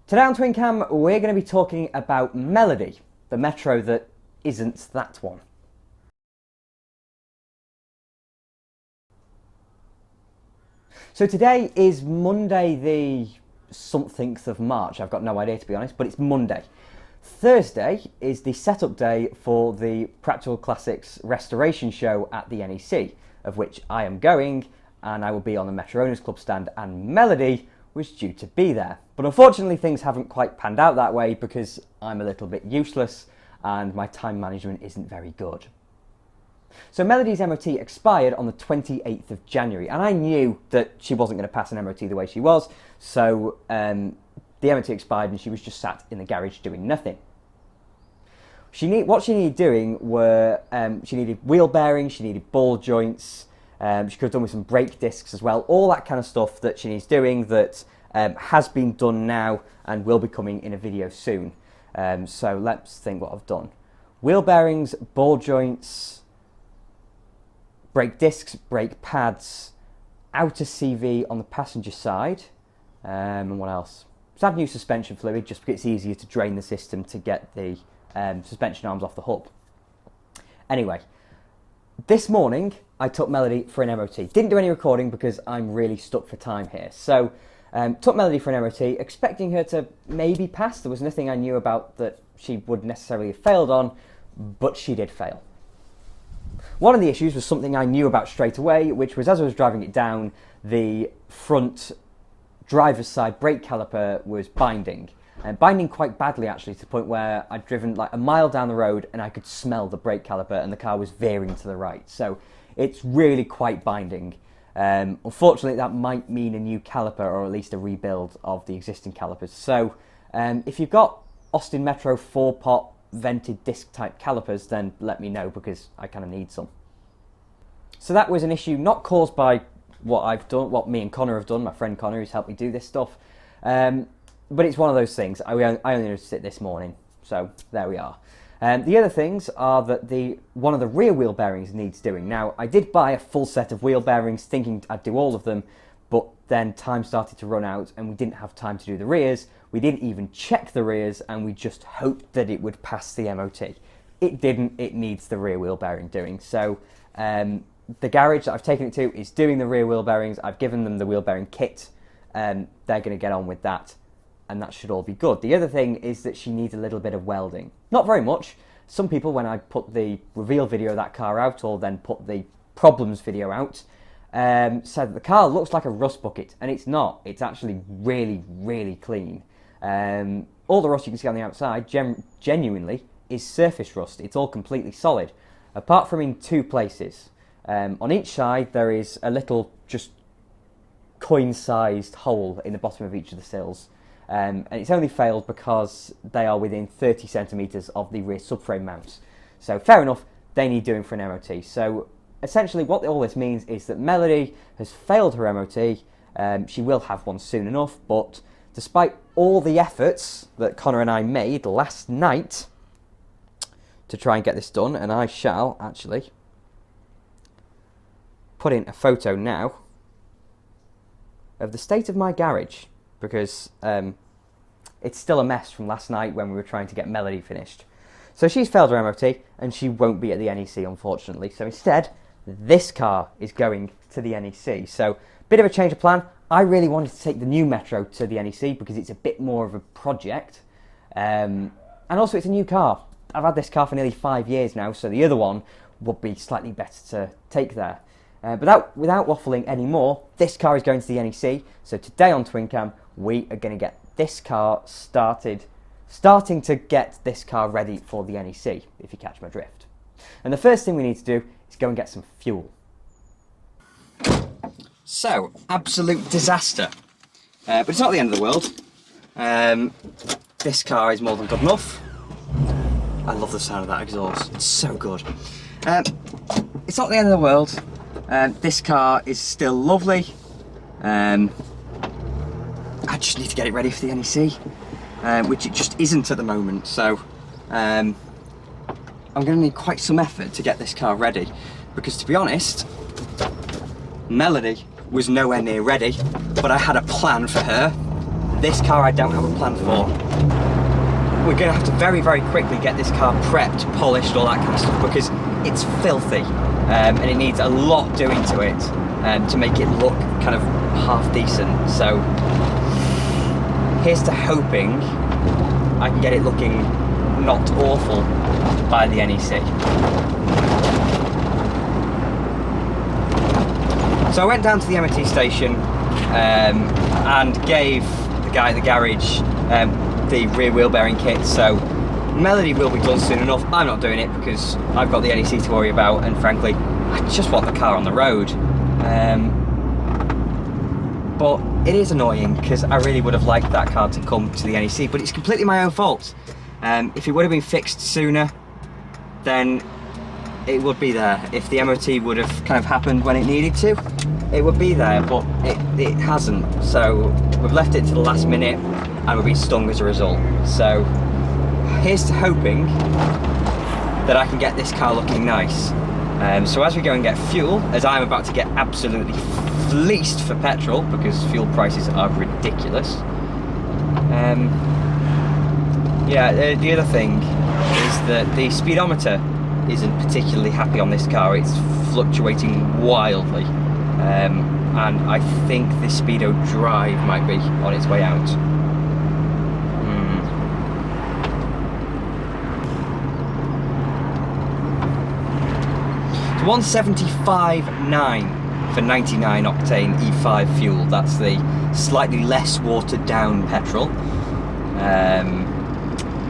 Today on Twin Cam, we're going to be talking about Melody, the Metro that isn't that one. So today is Monday the somethingth of March. I've got no idea, to be honest, but it's Monday. Thursday is the setup day for the Practical Classics restoration show at the NEC, of which I am going, and I will be on the Metro Owners Club stand, and Melody was due to be there. But unfortunately things haven't quite panned out that way because I'm a little bit useless and my time management isn't very good. So Melody's MOT expired on the 28th of January, and I knew that she wasn't going to pass an MOT the way she was, so the MOT expired and she was just sat in the garage doing nothing. What she needed doing were, she needed wheel bearings, she needed ball joints, she could have done with some brake discs as well, all that kind of stuff that she needs doing that has been done now and will be coming in a video soon. So let's think what I've done. Wheel bearings, ball joints, brake discs, brake pads, outer CV on the passenger side, and what else? So I've used suspension fluid just because it's easier to drain the system to get the suspension arms off the hub. Anyway, this morning I took Melody for an MOT. Didn't do any recording because I'm really stuck for time here. So took Melody for an MOT, expecting her to maybe pass. There was nothing I knew about that she would necessarily have failed on, but she did fail. One of the issues was something I knew about straight away, which was as I was driving it down, the front driver's side brake caliper was binding. And binding quite badly actually, to the point where I'd driven like a mile down the road and I could smell the brake caliper and the car was veering to the right. So it's really quite binding. Unfortunately that might mean a new caliper or at least a rebuild of the existing calipers. So if you've got Austin Metro 4-pot vented disc type calipers, then let me know because I kind of need some. So that was an issue not caused by what I've done, what me and Connor have done, my friend Connor who's helped me do this stuff. But it's one of those things. I only noticed it this morning, so there we are. The other things are that one of the rear wheel bearings needs doing. Now, I did buy a full set of wheel bearings thinking I'd do all of them, but then time started to run out and we didn't have time to do the rears. We didn't even check the rears and we just hoped that it would pass the MOT. It didn't, it needs the rear wheel bearing doing. So the garage that I've taken it to is doing the rear wheel bearings. I've given them the wheel bearing kit. They're going to get on with that. And that should all be good. The other thing is that she needs a little bit of welding. Not very much. Some people, when I put the reveal video of that car out, or then put the problems video out, said that the car looks like a rust bucket, and it's not. It's actually really, really clean. All the rust you can see on the outside, genuinely, is surface rust. It's all completely solid, apart from in two places. On each side, there is a little, just coin-sized hole in the bottom of each of the sills. And it's only failed because they are within 30 centimetres of the rear subframe mounts. So fair enough, they need doing for an MOT. So essentially what all this means is that Melody has failed her MOT. She will have one soon enough, but despite all the efforts that Connor and I made last night to try and get this done, and I shall actually put in a photo now of the state of my garage, because it's still a mess from last night when we were trying to get Melody finished. So she's failed her MOT and she won't be at the NEC, unfortunately. So instead, this car is going to the NEC. So bit of a change of plan. I really wanted to take the new Metro to the NEC because it's a bit more of a project. And also it's a new car. I've had this car for nearly 5 years now, so the other one would be slightly better to take there. But without waffling anymore, this car is going to the NEC. So today on Twin Cam, we are going to get this car starting to get this car ready for the NEC, if you catch my drift. And the first thing we need to do is go and get some fuel. So, absolute disaster. But it's not the end of the world. This car is more than good enough. I love the sound of that exhaust, it's so good. It's not the end of the world. This car is still lovely. I just need to get it ready for the NEC, which it just isn't at the moment. So I'm going to need quite some effort to get this car ready, because to be honest, Melody was nowhere near ready, but I had a plan for her This car I don't have a plan for. We're going to have to very, very quickly get this car prepped, polished, all that kind of stuff, because it's filthy and it needs a lot doing to it to make it look kind of half decent. So here's to hoping I can get it looking not awful by the NEC. So I went down to the MOT station and gave the guy at the garage the rear wheel bearing kit. So Melody will be done soon enough. I'm not doing it because I've got the NEC to worry about, and frankly I just want the car on the road. But it is annoying because I really would have liked that car to come to the NEC, but it's completely my own fault. If it would have been fixed sooner, then it would be there. If the MOT would have kind of happened when it needed to, it would be there, but it hasn't. So we've left it to the last minute and we've been stung as a result. So here's to hoping that I can get this car looking nice. So as we go and get fuel, as I'm about to get absolutely fleeced for petrol because fuel prices are ridiculous. Yeah, the other thing is that the speedometer isn't particularly happy on this car. It's fluctuating wildly, and I think the Speedo Drive might be on its way out. 175.9 for 99 octane E5 fuel. That's the slightly less watered down petrol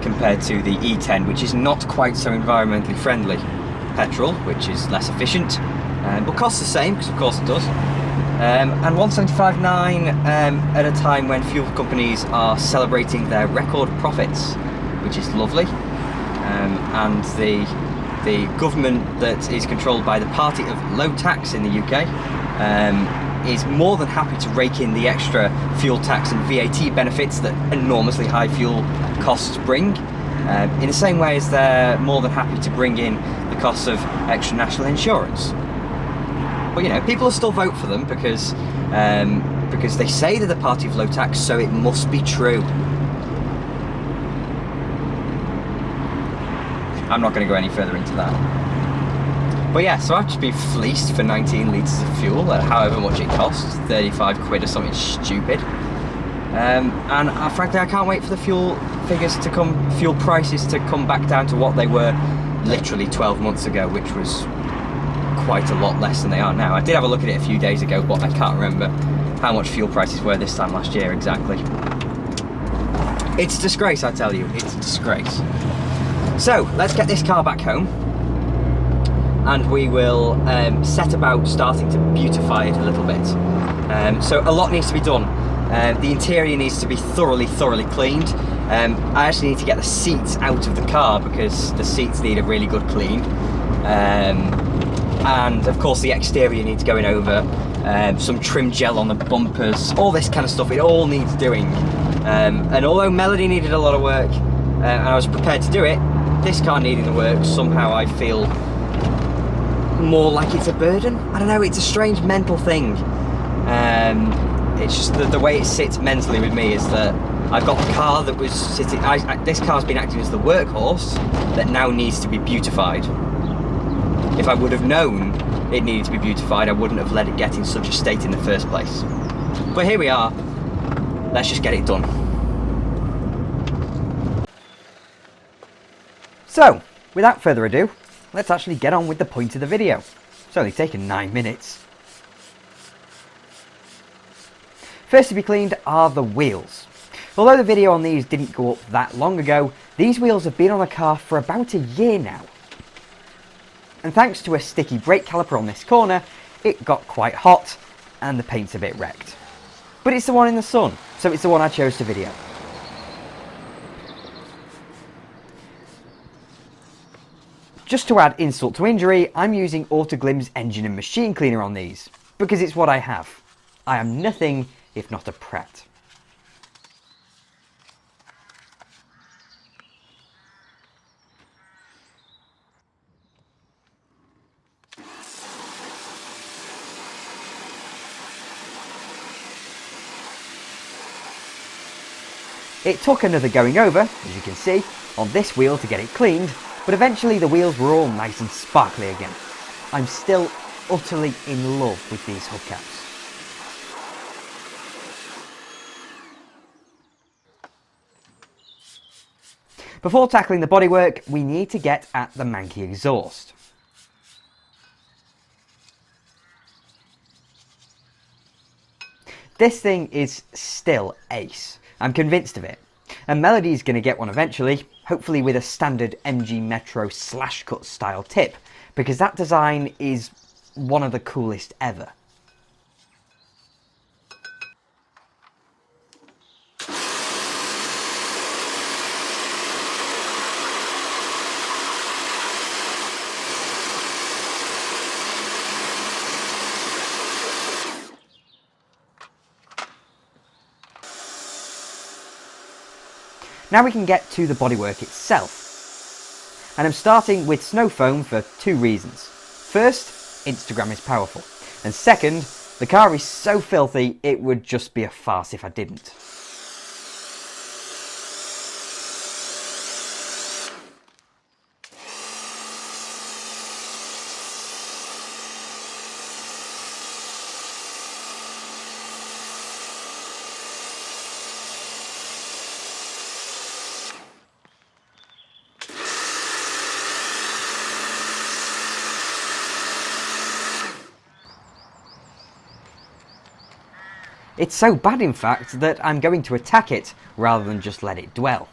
compared to the E10, which is not quite so environmentally friendly petrol, which is less efficient, but costs the same, because of course it does. And 175.9 at a time when fuel companies are celebrating their record profits, which is lovely. And the government that is controlled by the party of low tax in the UK is more than happy to rake in the extra fuel tax and VAT benefits that enormously high fuel costs bring, in the same way as they're more than happy to bring in the costs of extra national insurance. But you know, people will still vote for them because they say they're the party of low tax, so it must be true. I'm not going to go any further into that. But yeah, so I've just been fleeced for 19 litres of fuel at however much it costs, 35 quid or something stupid. And frankly, I can't wait for the fuel prices to come back down to what they were literally 12 months ago, which was quite a lot less than they are now. I did have a look at it a few days ago, but I can't remember how much fuel prices were this time last year exactly. It's a disgrace, I tell you, it's a disgrace. So let's get this car back home and we will set about starting to beautify it a little bit. So a lot needs to be done. The interior needs to be thoroughly cleaned. I actually need to get the seats out of the car because the seats need a really good clean. And of course the exterior needs going over, some trim gel on the bumpers, all this kind of stuff. It all needs doing. And although Melody needed a lot of work and I was prepared to do it, this car needing the work, somehow I feel more like it's a burden. I don't know, it's a strange mental thing. It's just the way it sits mentally with me is that I've got the car that was sitting, this car's been acting as the workhorse that now needs to be beautified. If I would have known it needed to be beautified, I wouldn't have let it get in such a state in the first place. But here we are, let's just get it done. So, without further ado, let's actually get on with the point of the video. It's only taken 9 minutes. First to be cleaned are the wheels. Although the video on these didn't go up that long ago, these wheels have been on the car for about a year now. And thanks to a sticky brake caliper on this corner, it got quite hot and the paint's a bit wrecked. But it's the one in the sun, so it's the one I chose to video. Just to add insult to injury, I'm using Autoglim's engine and machine cleaner on these, because it's what I have. I am nothing if not a prat. It took another going over, as you can see, on this wheel to get it cleaned, but eventually the wheels were all nice and sparkly again. I'm still utterly in love with these hubcaps. Before tackling the bodywork, we need to get at the manky exhaust. This thing is still ace. I'm convinced of it. And Melody's going to get one eventually, hopefully with a standard MG Metro slash cut style tip, because that design is one of the coolest ever. Now we can get to the bodywork itself. And I'm starting with snow foam for two reasons. First, Instagram is powerful. And second, the car is so filthy it would just be a farce if I didn't. It's so bad, in fact, that I'm going to attack it rather than just let it dwell.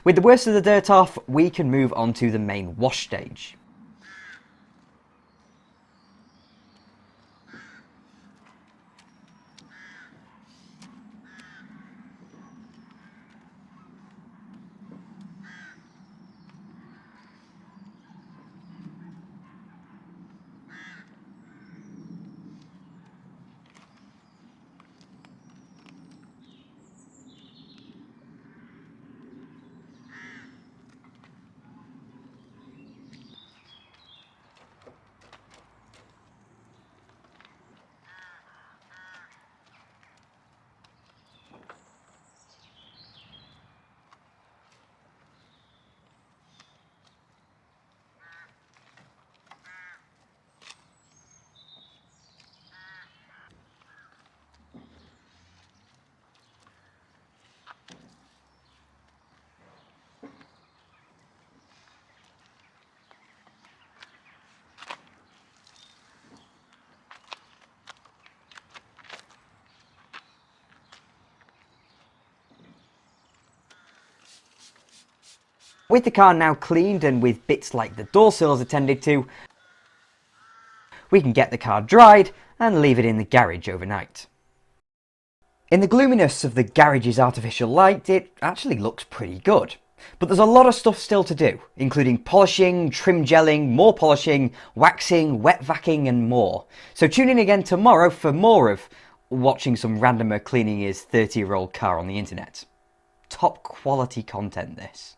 With the worst of the dirt off, we can move on to the main wash stage. With the car now cleaned and with bits like the door sills attended to, we can get the car dried and leave it in the garage overnight. In the gloominess of the garage's artificial light, it actually looks pretty good. But there's a lot of stuff still to do, including polishing, trim gelling, more polishing, waxing, wet vacuuming and more. So tune in again tomorrow for more of watching some randomer cleaning his 30-year-old car on the internet. Top quality content, this.